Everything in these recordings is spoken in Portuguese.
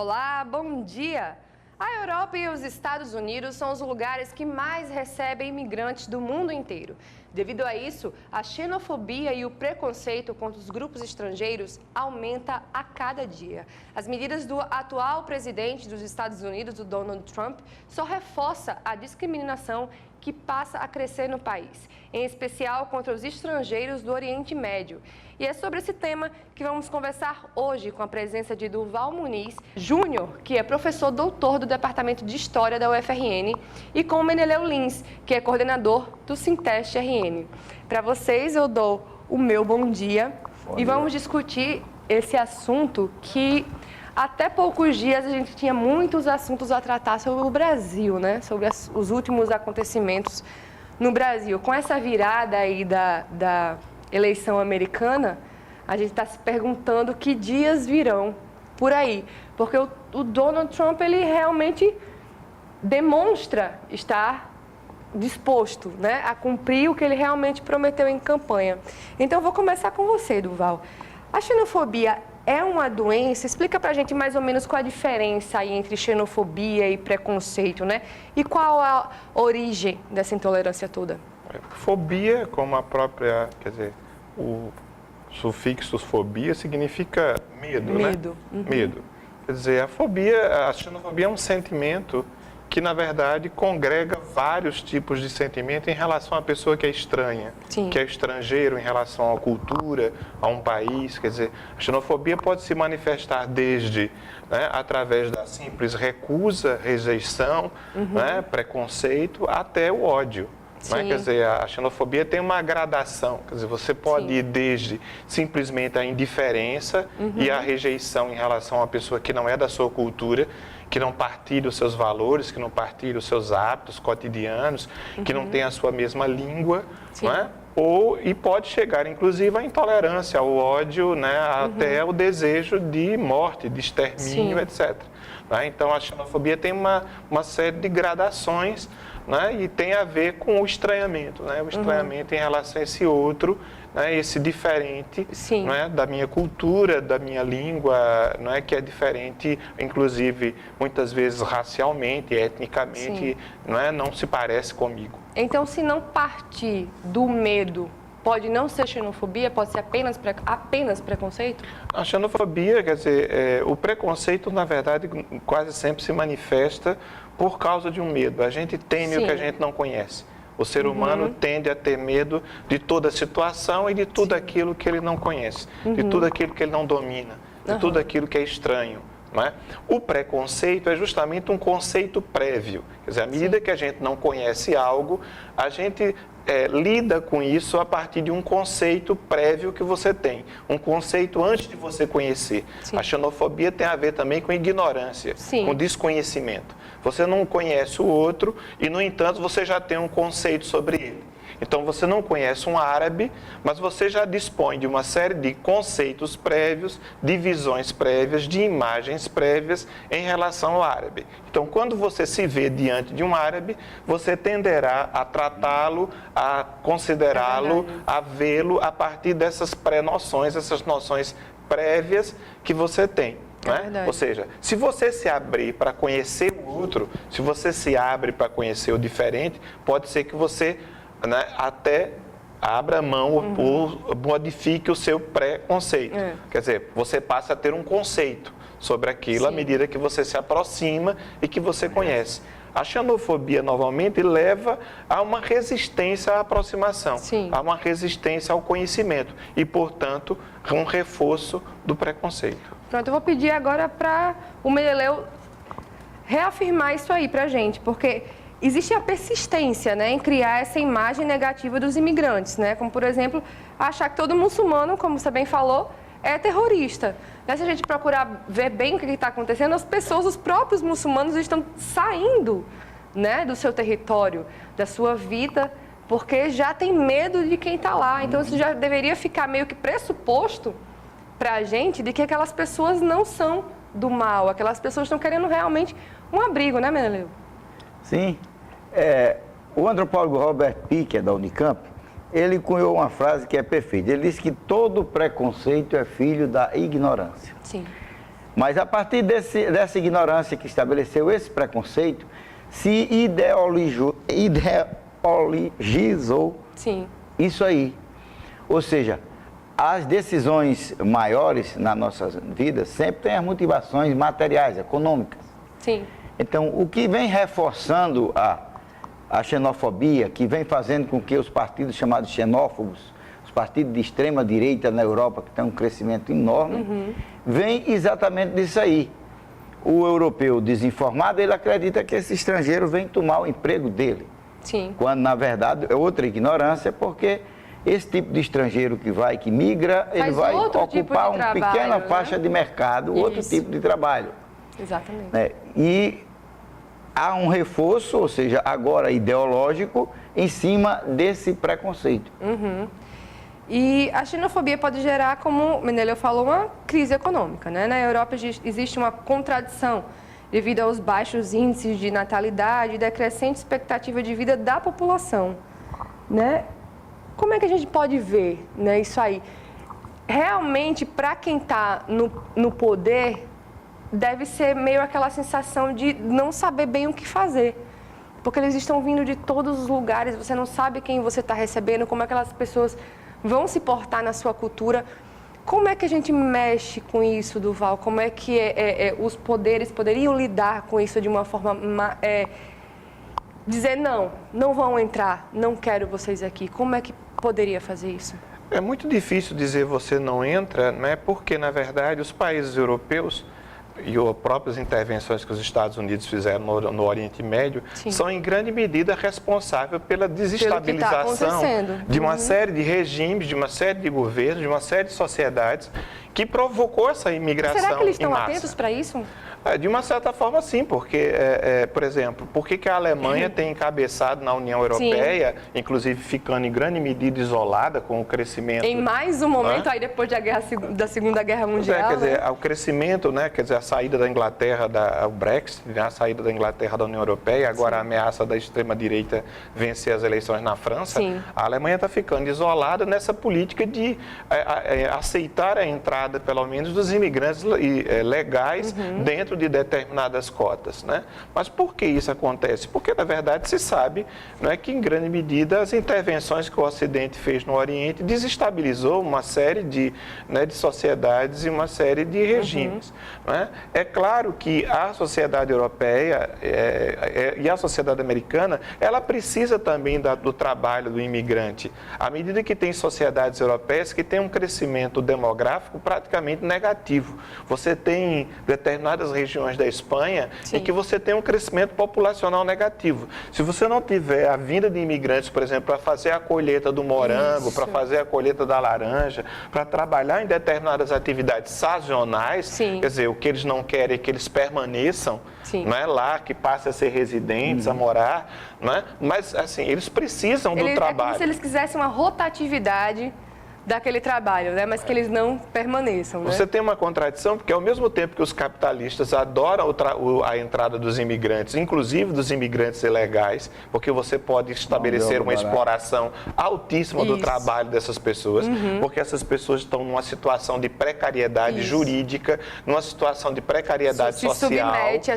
Olá, bom dia! A Europa e os Estados Unidos são os lugares que mais recebem imigrantes do mundo inteiro. Devido a isso, a xenofobia e o preconceito contra os grupos estrangeiros aumenta a cada dia. As medidas do atual presidente dos Estados Unidos, o Donald Trump, só reforçam a discriminação que passa a crescer no país, em especial contra os estrangeiros do Oriente Médio. E é sobre esse tema que vamos conversar hoje com a presença de Durval Muniz Júnior, que é professor doutor do Departamento de História da UFRN, e com o Meneleu Lins, que é coordenador do Sinteste RN. Para vocês eu dou o meu bom dia e vamos discutir esse assunto que até poucos dias a gente tinha muitos assuntos a tratar sobre o Brasil, né? Sobre os últimos acontecimentos no Brasil. Com essa virada aí da eleição americana, a gente está se perguntando que dias virão por aí. Porque o Donald Trump, ele realmente demonstra estar disposto, né, a cumprir o que ele realmente prometeu em campanha. Então, eu vou começar com você, Durval. A xenofobia é uma doença? Explica pra gente mais ou menos qual a diferença aí entre xenofobia e preconceito, né? E qual a origem dessa intolerância toda? Fobia, como a própria, quer dizer, o sufixo fobia significa medo, né? Uhum. Medo. Quer dizer, a xenofobia é um sentimento que, na verdade, congrega vários tipos de sentimento em relação à pessoa que é estranha, Sim. que é estrangeiro em relação à cultura, a um país. Quer dizer, a xenofobia pode se manifestar desde, né, através da simples recusa, rejeição, né, preconceito, até o ódio. Né? Quer dizer, a xenofobia tem uma gradação, quer dizer, você pode ir desde simplesmente a indiferença e a rejeição em relação a uma pessoa que não é da sua cultura, que não partilha os seus valores, que não partilha os seus hábitos cotidianos, que não tem a sua mesma língua, né? E pode chegar, inclusive, à intolerância, ao ódio, né? Até o desejo de morte, de extermínio, etc. Né? Então, a xenofobia tem uma série de gradações, né? E tem a ver com o estranhamento, né? O estranhamento em relação a esse outro, né? Esse diferente, né? Da minha cultura, da minha língua, né? Que é diferente, inclusive, muitas vezes racialmente, etnicamente, não se parece comigo. Então, se não partir do medo, pode não ser xenofobia, pode ser apenas preconceito? A xenofobia, quer dizer, o preconceito, na verdade, quase sempre se manifesta por causa de um medo. A gente teme o que a gente não conhece. O ser humano tende a ter medo de toda situação e de tudo aquilo que ele não conhece, de tudo aquilo que ele não domina, de tudo aquilo que é estranho. Não é? O preconceito é justamente um conceito prévio. Quer dizer, à medida que a gente não conhece algo, a gente lida com isso a partir de um conceito prévio que você tem, um conceito antes de você conhecer. A xenofobia tem a ver também com ignorância, com desconhecimento. Você não conhece o outro e, no entanto, você já tem um conceito sobre ele. Então, você não conhece um árabe, mas você já dispõe de uma série de conceitos prévios, de visões prévias, de imagens prévias em relação ao árabe. Então, quando você se vê diante de um árabe, você tenderá a tratá-lo, a considerá-lo, a vê-lo a partir dessas pré-noções, essas noções prévias que você tem. Né? Ou seja, se você se abrir para conhecer o outro, se você se abre para conhecer o diferente, pode ser que você, né, até abra mão ou modifique o seu preconceito. Quer dizer, você passa a ter um conceito sobre aquilo à medida que você se aproxima e que você conhece. A xenofobia, novamente, leva a uma resistência à aproximação, a uma resistência ao conhecimento e, portanto, a um reforço do preconceito. Pronto, eu vou pedir agora para o Meneleu reafirmar isso aí para a gente, porque existe a persistência, né, em criar essa imagem negativa dos imigrantes, né? Como, por exemplo, achar que todo muçulmano, como você bem falou, é terrorista. Né? Se a gente procurar ver bem o que está acontecendo, as pessoas, os próprios muçulmanos estão saindo, né, do seu território, da sua vida, porque já tem medo de quem está lá. Então, isso já deveria ficar meio que pressuposto para a gente de que aquelas pessoas não são do mal, aquelas pessoas estão querendo realmente um abrigo, né, Meneleu? Sim. O antropólogo Robert Piquet, da Unicamp, ele cunhou uma frase que é perfeita. Ele disse que todo preconceito é filho da ignorância. Sim. Mas a partir dessa ignorância que estabeleceu esse preconceito, se ideologizou Sim. isso aí. Ou seja, as decisões maiores nas nossas vidas sempre têm as motivações materiais, econômicas. Sim. Então, o que vem reforçando a xenofobia, que vem fazendo com que os partidos chamados xenófobos, os partidos de extrema direita na Europa, que têm um crescimento enorme, vem exatamente disso aí. O europeu desinformado, ele acredita que esse estrangeiro vem tomar o emprego dele. Sim. Quando, na verdade, é outra ignorância, porque esse tipo de estrangeiro que migra, ele vai ocupar uma pequena faixa de mercado, outro tipo de trabalho. Exatamente. Né? E há um reforço, ou seja, agora ideológico, em cima desse preconceito. E a xenofobia pode gerar, como o Meneleu falou, uma crise econômica, né? Na Europa existe uma contradição devido aos baixos índices de natalidade e da crescente expectativa de vida da população, né? Como é que a gente pode ver, né, isso aí? Realmente, para quem está no poder, deve ser meio aquela sensação de não saber bem o que fazer. Porque eles estão vindo de todos os lugares, você não sabe quem você está recebendo, como aquelas pessoas vão se portar na sua cultura. Como é que a gente mexe com isso, Duval? Como é que os poderes poderiam lidar com isso de uma forma... dizer, não vão entrar, não quero vocês aqui. Como é que poderia fazer isso? É muito difícil dizer você não entra, né? Porque, na verdade, os países europeus e as próprias intervenções que os Estados Unidos fizeram no Oriente Médio, sim, são em grande medida responsáveis pela desestabilização de uma série de regimes, de uma série de governos, de uma série de sociedades que provocou essa imigração em massa. Será que eles estão atentos para isso? De uma certa forma, sim, porque, por exemplo, por que a Alemanha tem encabeçado na União Europeia, sim, inclusive ficando em grande medida isolada com o crescimento... Em mais um momento, aí depois da Segunda Guerra Mundial... quer dizer, o crescimento, né, quer dizer, a saída da Inglaterra, o Brexit, né, a saída da Inglaterra da União Europeia, agora, sim, a ameaça da extrema-direita vencer as eleições na França, sim, a Alemanha está ficando isolada nessa política de aceitar a entrada, pelo menos, dos imigrantes legais, uhum, dentro de determinadas cotas, né? Mas por que isso acontece? Porque, na verdade, se sabe, não é, que, em grande medida, as intervenções que o Ocidente fez no Oriente desestabilizou uma série de sociedades e uma série de regimes. Uhum. Né? É claro que a sociedade europeia e a sociedade americana, ela precisa também do trabalho do imigrante. À medida que tem sociedades europeias que têm um crescimento demográfico praticamente negativo. Você tem determinadas regiões da Espanha, sim, em que você tem um crescimento populacional negativo. Se você não tiver a vinda de imigrantes, por exemplo, para fazer a colheita do morango, para fazer a colheita da laranja, para trabalhar em determinadas atividades sazonais, sim, quer dizer, o que eles não querem é que eles permaneçam, não é lá, que passem a ser residentes, a morar, não é? Mas, assim, eles precisam do trabalho. É como se eles quisessem uma rotatividade daquele trabalho, né? Mas que eles não permaneçam, né? Você tem uma contradição, porque ao mesmo tempo que os capitalistas adoram a entrada dos imigrantes, inclusive dos imigrantes ilegais, porque você pode estabelecer uma exploração altíssima do trabalho dessas pessoas, uhum, porque essas pessoas estão numa situação de precariedade jurídica, numa situação de precariedade social,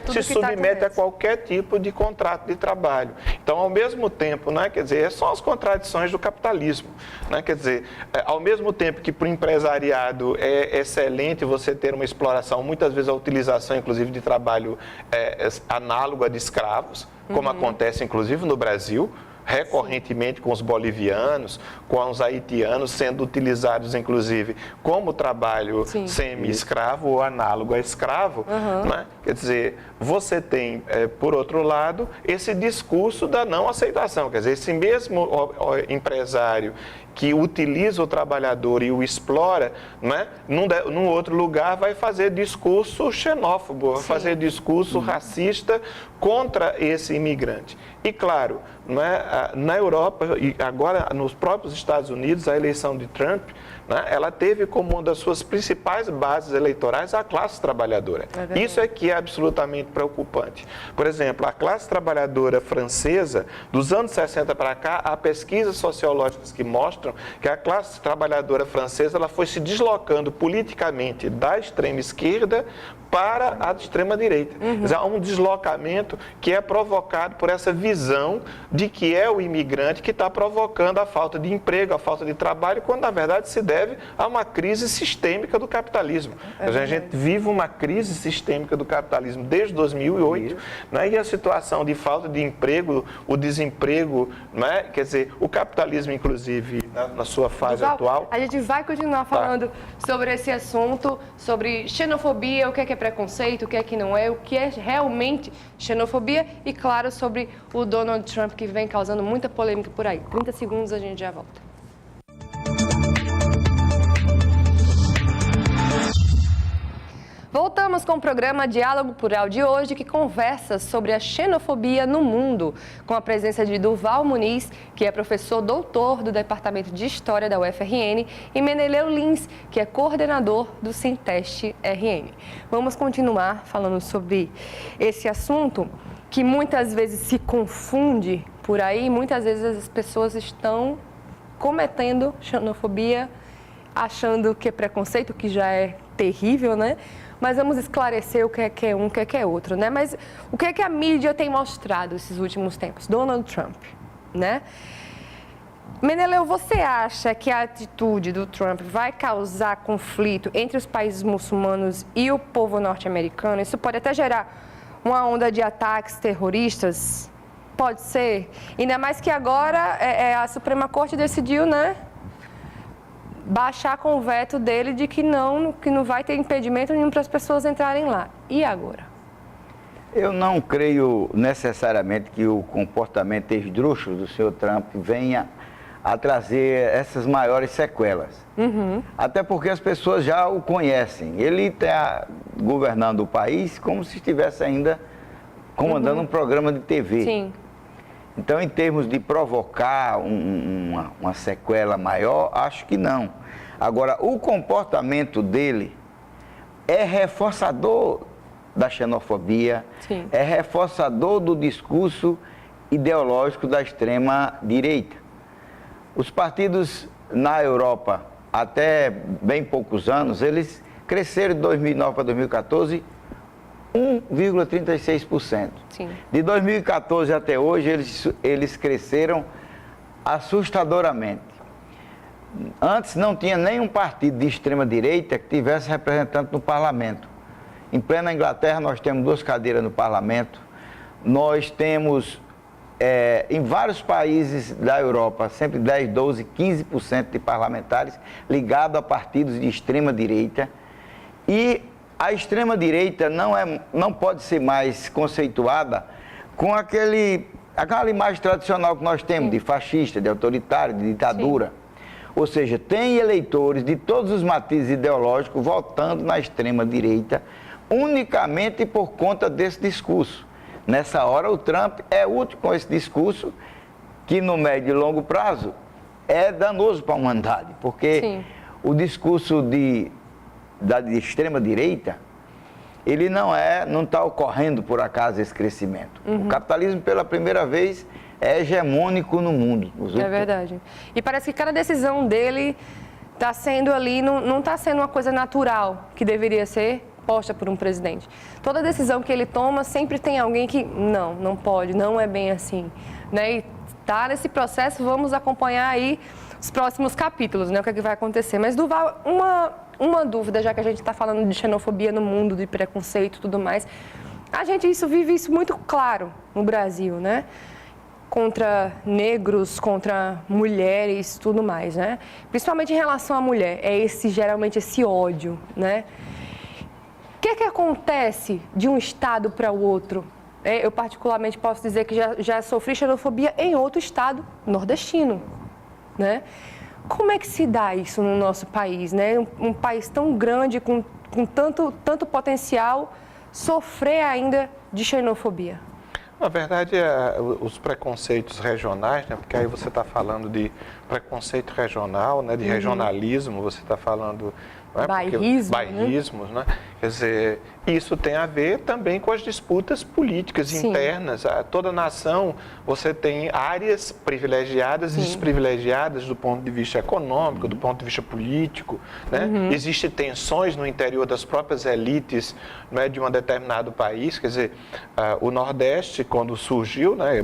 se submete a qualquer tipo de contrato de trabalho. Então, ao mesmo tempo, né, quer dizer, são as contradições do capitalismo, né? Quer dizer, ao mesmo tempo que para o empresariado é excelente você ter uma exploração, muitas vezes a utilização, inclusive, de trabalho análogo a de escravos, como acontece, inclusive, no Brasil, recorrentemente com os bolivianos, com os haitianos, sendo utilizados, inclusive, como trabalho semi-escravo ou análogo a escravo. Uhum. Né? Quer dizer, você tem, por outro lado, esse discurso da não aceitação. Quer dizer, esse mesmo empresário que utiliza o trabalhador e o explora, né, num outro lugar vai fazer discurso xenófobo, vai fazer discurso racista contra esse imigrante. E, claro, né, na Europa e agora nos próprios Estados Unidos, a eleição de Trump, né, ela teve como uma das suas principais bases eleitorais a classe trabalhadora. Isso é que é absolutamente preocupante. Por exemplo, a classe trabalhadora francesa, dos anos 60 para cá, há pesquisas sociológicas que mostram mostram que a classe trabalhadora francesa ela foi se deslocando politicamente da extrema esquerda para a extrema-direita. Há um deslocamento que é provocado por essa visão de que é o imigrante que está provocando a falta de emprego, a falta de trabalho, quando na verdade se deve a uma crise sistêmica do capitalismo. A gente vive uma crise sistêmica do capitalismo desde 2008, né? E a situação de falta de emprego, o desemprego, né? Quer dizer, o capitalismo, inclusive, na sua fase atual... A gente vai continuar falando sobre esse assunto, sobre xenofobia, o que é preconceito, o que não é, o que é realmente xenofobia e, claro, sobre o Donald Trump, que vem causando muita polêmica por aí. 30 segundos, a gente já volta. Voltamos com o programa Diálogo Plural de hoje, que conversa sobre a xenofobia no mundo, com a presença de Durval Muniz, que é professor doutor do Departamento de História da UFRN, e Meneleu Lins, que é coordenador do Sinteste RN. Vamos continuar falando sobre esse assunto, que muitas vezes se confunde por aí, muitas vezes as pessoas estão cometendo xenofobia, achando que é preconceito, que já é terrível, né? Mas vamos esclarecer o que é um, o que é outro, né? Mas o que a mídia tem mostrado esses últimos tempos? Donald Trump, né? Meneleu, você acha que a atitude do Trump vai causar conflito entre os países muçulmanos e o povo norte-americano? Isso pode até gerar uma onda de ataques terroristas? Pode ser. Ainda mais que agora a Suprema Corte decidiu, né, baixar com o veto dele de que não vai ter impedimento nenhum para as pessoas entrarem lá. E agora? Eu não creio necessariamente que o comportamento esdrúxulo do senhor Trump venha a trazer essas maiores sequelas. Até porque as pessoas já o conhecem. Ele está governando o país como se estivesse ainda comandando um programa de TV. Sim. Então, em termos de provocar uma sequela maior, acho que não. Agora, o comportamento dele é reforçador da xenofobia, Sim. é reforçador do discurso ideológico da extrema-direita. Os partidos na Europa, até bem poucos anos, eles cresceram de 2009 para 2014 1,36%. Sim. De 2014 até hoje, eles cresceram assustadoramente. Antes não tinha nenhum partido de extrema-direita que tivesse representante no parlamento. Em plena Inglaterra, nós temos 2 cadeiras no parlamento. Nós temos, em vários países da Europa, sempre 10, 12, 15% de parlamentares ligados a partidos de extrema-direita. E a extrema-direita não pode ser mais conceituada com aquela imagem tradicional que nós temos, de fascista, de autoritário, de ditadura. Sim. Ou seja, tem eleitores de todos os matizes ideológicos votando na extrema-direita unicamente por conta desse discurso. Nessa hora, o Trump é útil com esse discurso que, no médio e longo prazo, é danoso para a humanidade, porque Sim. o discurso da extrema-direita, ele não está ocorrendo por acaso esse crescimento. O capitalismo, pela primeira vez, é hegemônico no mundo. É verdade. E parece que cada decisão dele está sendo ali, não está sendo uma coisa natural, que deveria ser posta por um presidente. Toda decisão que ele toma, sempre tem alguém que, não pode, não é bem assim. Né? E está nesse processo, vamos acompanhar aí os próximos capítulos, né? O que é que vai acontecer. Mas, Durval, uma dúvida, já que a gente está falando de xenofobia no mundo, de preconceito e tudo mais. A gente vive isso muito claro no Brasil, né? Contra negros, contra mulheres, tudo mais, né? Principalmente em relação à mulher, geralmente esse ódio, né? O que acontece de um estado para o outro? Eu particularmente posso dizer que já sofri xenofobia em outro estado nordestino, né? Como é que se dá isso no nosso país, né? Um país tão grande, com tanto potencial, sofrer ainda de xenofobia? Na verdade, os preconceitos regionais, né? Porque aí você está falando de preconceito regional, né? De regionalismo, você está falando Né? Bairrismos, né? Quer dizer, isso tem a ver também com as disputas políticas internas. Toda nação, você tem áreas privilegiadas e desprivilegiadas do ponto de vista econômico, do ponto de vista político. Né? Existem tensões no interior das próprias elites, né, de um determinado país. Quer dizer, o Nordeste, quando surgiu, né,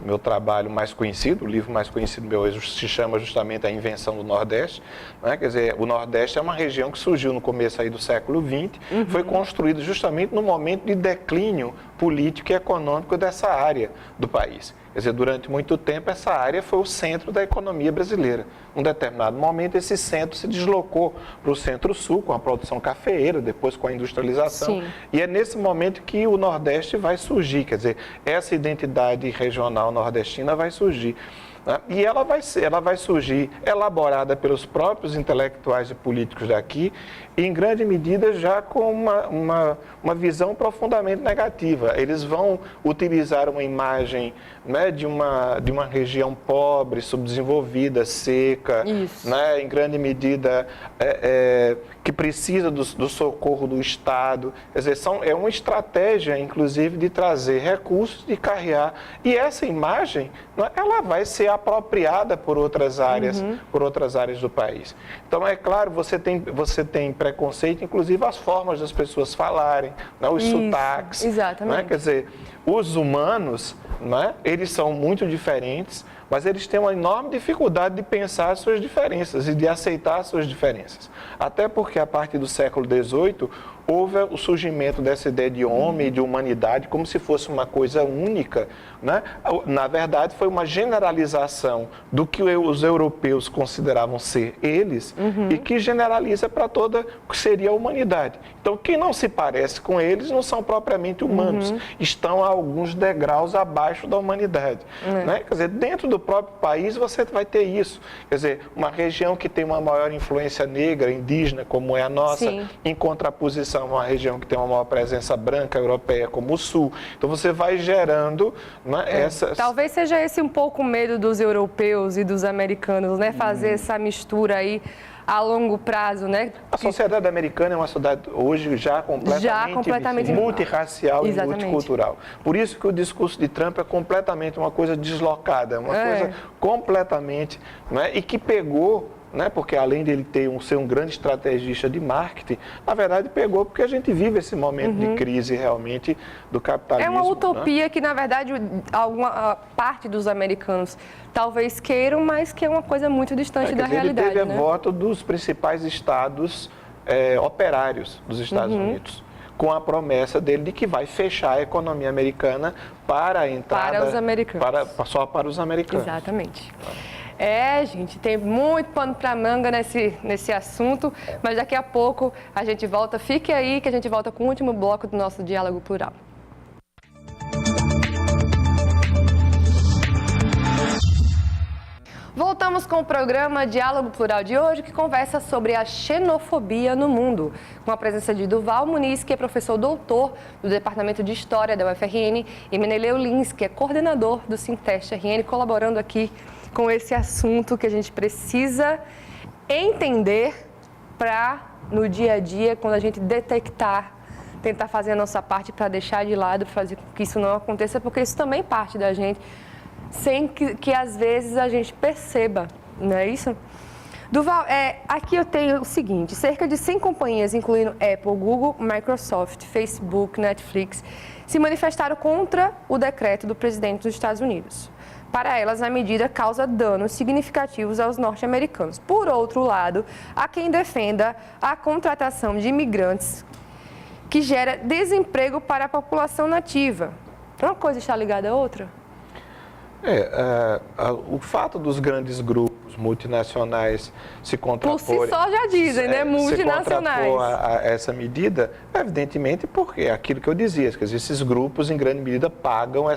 meu trabalho mais conhecido, o livro mais conhecido meu se chama justamente A Invenção do Nordeste. Né? Quer dizer, o Nordeste é uma região que surgiu no começo aí do século XX, foi construído justamente no momento de declínio político e econômico dessa área do país. Quer dizer, durante muito tempo essa área foi o centro da economia brasileira. Num determinado momento esse centro se deslocou para o centro-sul com a produção cafeeira, depois com a industrialização. E é nesse momento que o Nordeste vai surgir, quer dizer, essa identidade regional nordestina vai surgir. E ela vai surgir elaborada pelos próprios intelectuais e políticos daqui, e em grande medida já com uma visão profundamente negativa. Eles vão utilizar uma imagem, né, de uma região pobre, subdesenvolvida, seca, né, em grande medida que precisa do socorro do Estado. Quer dizer, é uma estratégia, inclusive, de trazer recursos, de carrear. E essa imagem, né, ela vai ser apropriada por outras áreas, do país. Então, é claro, você tem preconceito, inclusive as formas das pessoas falarem, né, os sotaques. Exatamente. Né? Quer dizer, os humanos, né, eles são muito diferentes, mas eles têm uma enorme dificuldade de pensar as suas diferenças e de aceitar as suas diferenças. Até porque, a partir do século XVIII, houve o surgimento dessa ideia de homem e de humanidade como se fosse uma coisa única. Né? Na verdade, foi uma generalização do que os europeus consideravam ser eles e que generaliza para toda o que seria a humanidade. Então, quem não se parece com eles não são propriamente humanos, estão a alguns degraus abaixo da humanidade. Né? Quer dizer, dentro do próprio país você vai ter isso. Quer dizer, uma região que tem uma maior influência negra, indígena, como é a nossa, em contraposição a uma região que tem uma maior presença branca, europeia, como o Sul. Então, você vai gerando, né, essas... Talvez seja esse um pouco o medo dos europeus e dos americanos, né? Fazer essa mistura aí a longo prazo, né? A sociedade americana é uma sociedade hoje já completamente multirracial e multicultural. Por isso que o discurso de Trump é completamente uma coisa deslocada, uma coisa completamente... Né, e que pegou... Né? Porque além dele ser um grande estrategista de marketing, na verdade pegou porque a gente vive esse momento de crise realmente do capitalismo. É uma utopia, né? Que, na verdade, alguma parte dos americanos talvez queiram, mas que é uma coisa muito distante da realidade. Ele teve voto dos principais estados operários dos Estados Unidos, com a promessa dele de que vai fechar a economia americana para a entrada... Para os americanos. Só para os americanos. Exatamente. Gente, tem muito pano para manga nesse assunto, mas daqui a pouco a gente volta. Fique aí que a gente volta com o último bloco do nosso Diálogo Plural. Voltamos com o programa Diálogo Plural de hoje, que conversa sobre a xenofobia no mundo, com a presença de Duval Muniz, que é professor doutor do Departamento de História da UFRN, e Meneleu Lins, que é coordenador do Sinteste RN, colaborando aqui com esse assunto que a gente precisa entender para, no dia a dia, quando a gente detectar, tentar fazer a nossa parte para deixar de lado, fazer com que isso não aconteça, porque isso também parte da gente, sem que às vezes a gente perceba, não é isso? Duval, aqui eu tenho o seguinte, cerca de 100 companhias, incluindo Apple, Google, Microsoft, Facebook, Netflix, se manifestaram contra o decreto do presidente dos Estados Unidos. Para elas, a medida causa danos significativos aos norte-americanos. Por outro lado, há quem defenda a contratação de imigrantes que gera desemprego para a população nativa. Uma coisa está ligada à outra? O fato dos grandes grupos multinacionais se contraporem... Por si só já dizem, né? Multinacionais. Se contrapor a essa medida, evidentemente, porque é aquilo que eu dizia, quer dizer, esses grupos, em grande medida, pagam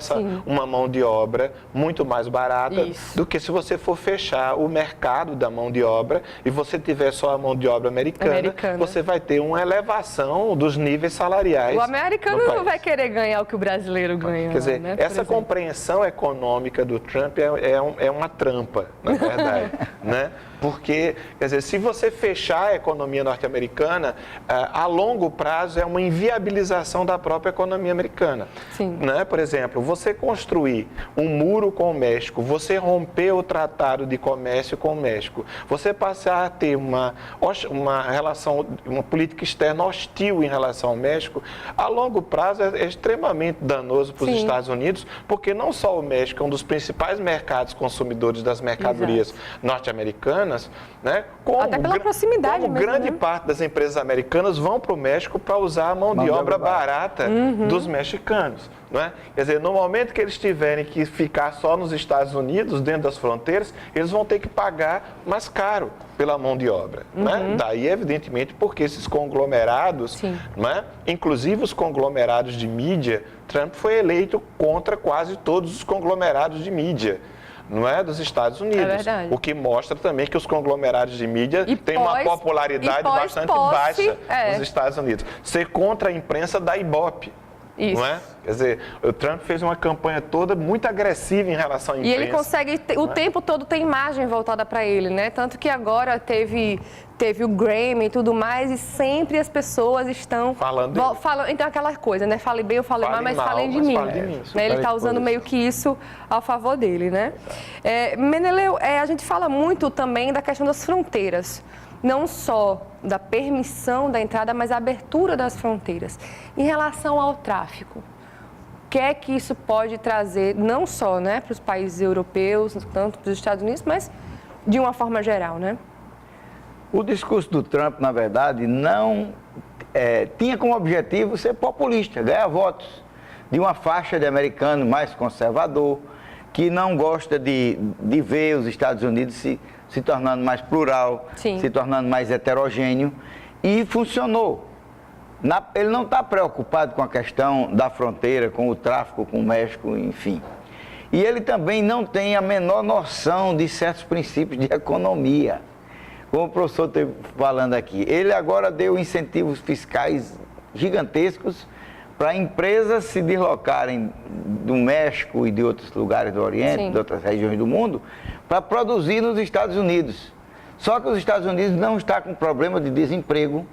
uma mão de obra muito mais barata do que se você for fechar o mercado da mão de obra e você tiver só a mão de obra americana. Você vai ter uma elevação dos níveis salariais. O americano não vai querer ganhar o que o brasileiro ganha. Quer dizer, né? Essa compreensão econômica do Trump é uma trampa, na verdade. Né? Porque, quer dizer, se você fechar a economia norte-americana, a longo prazo é uma inviabilização da própria economia americana. Sim. Né? Por exemplo, você construir um muro com o México, você romper o tratado de comércio com o México, você passar a ter uma relação, uma política externa hostil em relação ao México, a longo prazo é extremamente danoso para os Estados Unidos, porque não só o México é um dos principais mercados consumidores das mercadorias norte-americanas, né? Até pela proximidade como mesmo, grande né? parte das empresas americanas vão para o México para usar a mão de obra barata dos mexicanos. Não é? Quer dizer, no momento que eles tiverem que ficar só nos Estados Unidos, dentro das fronteiras, eles vão ter que pagar mais caro pela mão de obra. Né? Daí, evidentemente, porque esses conglomerados, né? Inclusive os conglomerados de mídia, Trump foi eleito contra quase todos os conglomerados de mídia. Não é dos Estados Unidos. O que mostra também que os conglomerados de mídia têm uma popularidade bastante baixa nos Estados Unidos. Ser contra a imprensa da Ibope. Isso. Não é? Quer dizer, o Trump fez uma campanha toda muito agressiva em relação à imprensa. E ele consegue, o tempo todo tem imagem voltada para ele, né? Tanto que agora teve o Grammy e tudo mais, e sempre as pessoas estão falando então aquela coisa, né? Fale bem ou fale mal, mas falem de mim. Né? Ele está usando meio que isso ao favor dele, né? Meneleu, a gente fala muito também da questão das fronteiras. Não só da permissão da entrada, mas a abertura das fronteiras. Em relação ao tráfico, o que é que isso pode trazer, não só, né, para os países europeus, tanto para os Estados Unidos, mas de uma forma geral, né? O discurso do Trump, na verdade, não tinha como objetivo ser populista, ganhar votos de uma faixa de americano mais conservador, que não gosta de ver os Estados Unidos se tornando mais plural, se tornando mais heterogêneo, e funcionou. Ele não está preocupado com a questão da fronteira, com o tráfico com o México, enfim. E ele também não tem a menor noção de certos princípios de economia. Como o professor esteve falando aqui, ele agora deu incentivos fiscais gigantescos para empresas se deslocarem do México e de outros lugares do Oriente, de outras regiões do mundo, para produzir nos Estados Unidos. Só que os Estados Unidos não estão com problema de desemprego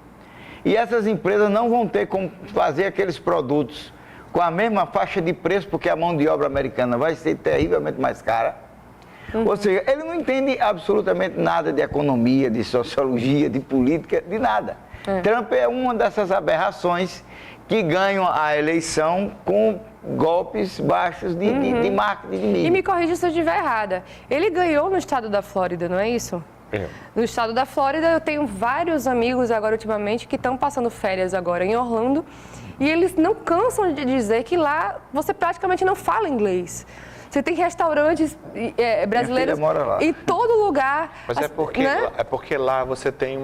e essas empresas não vão ter como fazer aqueles produtos com a mesma faixa de preço, porque a mão de obra americana vai ser terrivelmente mais cara. Ou seja, ele não entende absolutamente nada de economia, de sociologia, de política, de nada. Trump é uma dessas aberrações que ganham a eleição com golpes baixos de marketing de mídia. E me corrija se eu estiver errada. Ele ganhou no estado da Flórida, não é isso? No estado da Flórida, eu tenho vários amigos agora ultimamente que estão passando férias agora em Orlando e eles não cansam de dizer que lá você praticamente não fala inglês. Você tem restaurantes brasileiros em todo lugar. Mas é porque lá você tem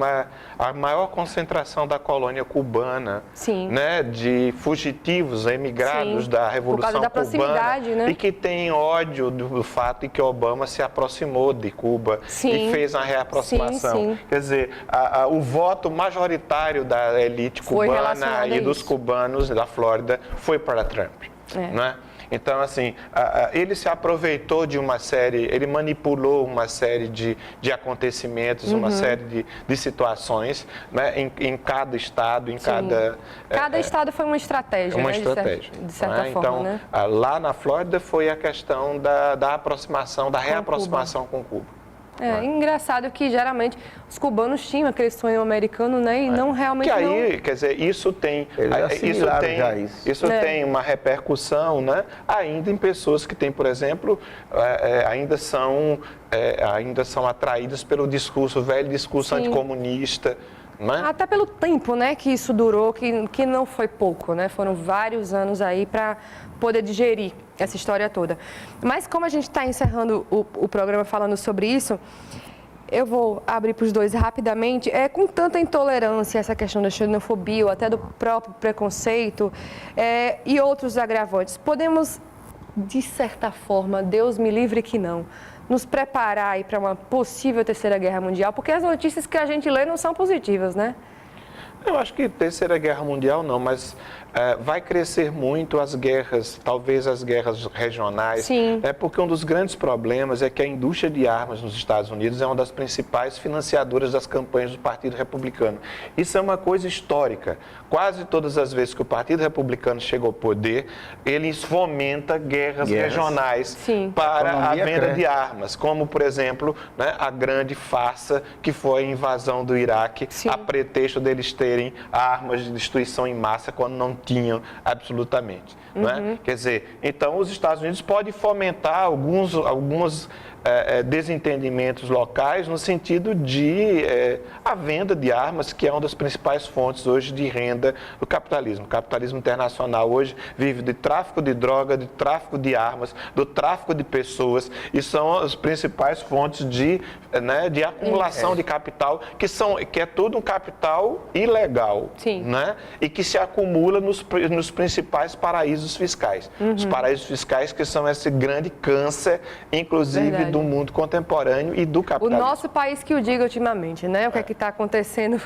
a maior concentração da colônia cubana, né, de fugitivos, emigrados da Revolução Cubana, né? E que tem ódio do fato de que Obama se aproximou de Cuba e fez uma reaproximação. Quer dizer, o voto majoritário da elite cubana e dos cubanos da Flórida foi para Trump, né? Então, assim, ele se aproveitou de uma série, ele manipulou uma série de acontecimentos, uma série de situações, né, em cada estado, em cada... Cada estado foi uma estratégia, uma né? estratégia. De certa forma, então, né? Lá na Flórida foi a questão da aproximação, da reaproximação com Cuba. Engraçado que geralmente os cubanos tinham aquele sonho americano, né? E não realmente. Que aí, quer dizer, isso tem uma repercussão, né? Ainda em pessoas que têm, por exemplo, ainda são atraídas pelo velho discurso anticomunista. Né? Até pelo tempo, né, que isso durou, que não foi pouco, né? Foram vários anos aí para poder digerir essa história toda. Mas como a gente está encerrando o programa falando sobre isso, eu vou abrir para os dois rapidamente. Com tanta intolerância, essa questão da xenofobia, ou até do próprio preconceito e outros agravantes, podemos, de certa forma, Deus me livre que não, nos preparar para uma possível terceira guerra mundial, porque as notícias que a gente lê não são positivas, né? Eu acho que Terceira Guerra Mundial não, mas vai crescer muito as guerras, talvez as guerras regionais. Sim. Porque um dos grandes problemas é que a indústria de armas nos Estados Unidos é uma das principais financiadoras das campanhas do Partido Republicano. Isso é uma coisa histórica. Quase todas as vezes que o Partido Republicano chega ao poder, ele fomenta guerras regionais Sim. para a venda de armas, como, por exemplo, né, a grande farsa que foi a invasão do Iraque, Sim. a pretexto deles terem armas de destruição em massa quando não tinham absolutamente. Não é? Quer dizer, então os Estados Unidos podem fomentar alguns desentendimentos locais no sentido de a venda de armas, que é uma das principais fontes hoje de renda do capitalismo. O capitalismo internacional hoje vive de tráfico de droga, de tráfico de armas, do tráfico de pessoas, e são as principais fontes de acumulação de capital, que é todo um capital ilegal. Sim. Né? E que se acumula nos principais paraísos fiscais. Os paraísos fiscais que são esse grande câncer, inclusive, Verdade. do mundo contemporâneo e do capitalismo. O nosso país que o diga ultimamente, né? O que é que está acontecendo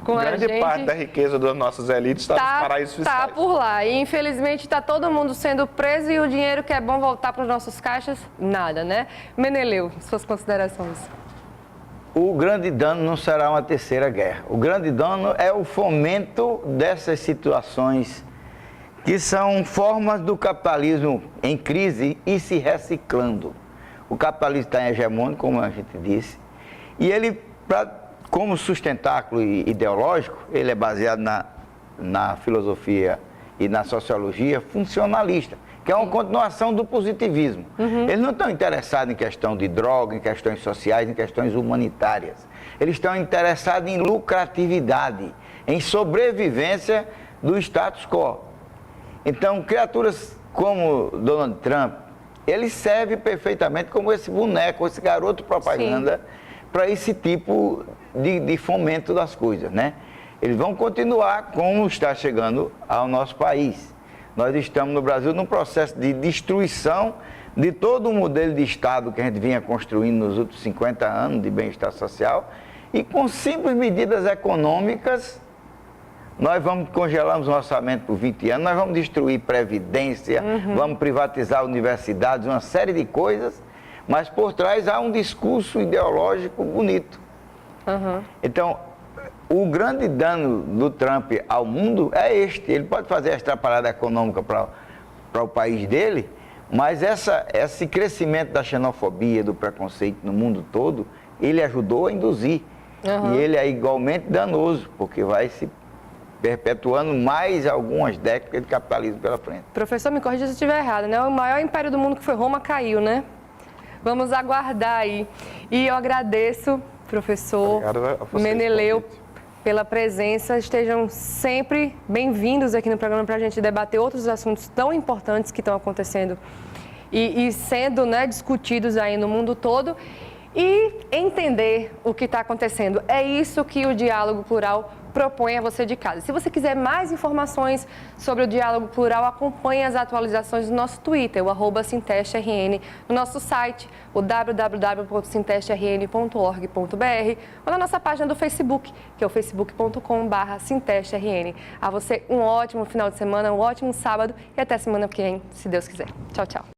com a gente. Grande parte da riqueza das nossas elites está nos paraísos fiscais. Está por lá. E, infelizmente, está todo mundo sendo preso e o dinheiro que é bom voltar para os nossos caixas, nada, né? Meneleu, suas considerações. O grande dano não será uma terceira guerra. O grande dano é o fomento dessas situações que são formas do capitalismo em crise e se reciclando. O capitalismo está hegemônico, como a gente disse, e ele, como sustentáculo ideológico, ele é baseado na filosofia e na sociologia funcionalista, que é uma continuação do positivismo. Eles não estão interessados em questão de droga, em questões sociais, em questões humanitárias. Eles estão interessados em lucratividade, em sobrevivência do status quo. Então, criaturas como Donald Trump, ele serve perfeitamente como esse boneco, esse garoto propaganda para esse tipo de fomento das coisas, né? Eles vão continuar como está chegando ao nosso país. Nós estamos no Brasil num processo de destruição de todo o modelo de Estado que a gente vinha construindo nos últimos 50 anos de bem-estar social, e com simples medidas econômicas nós vamos congelar os orçamentos por 20 anos, nós vamos destruir previdência, vamos privatizar universidades, uma série de coisas, mas por trás há um discurso ideológico bonito. Então, o grande dano do Trump ao mundo é este. Ele pode fazer a atrapalhada econômica para o país dele, mas esse crescimento da xenofobia, do preconceito no mundo todo, ele ajudou a induzir. E ele é igualmente danoso, porque vai se perpetuando mais algumas décadas de capitalismo pela frente. Professor, me corrija se eu estiver errado, né? O maior império do mundo, que foi Roma, caiu, né? Vamos aguardar aí. E eu agradeço, professor Meneleu, pela presença. Estejam sempre bem-vindos aqui no programa para a gente debater outros assuntos tão importantes que estão acontecendo e sendo, né, discutidos aí no mundo todo, e entender o que está acontecendo. É isso que o Diálogo Plural propõe a você de casa. Se você quiser mais informações sobre o Diálogo Plural, acompanhe as atualizações no nosso Twitter, o @SintesteRN, no nosso site, o www.sintestrn.org.br, ou na nossa página do Facebook, que é o facebook.com/SintesteRN. A você um ótimo final de semana, um ótimo sábado e até semana que vem, se Deus quiser. Tchau, tchau.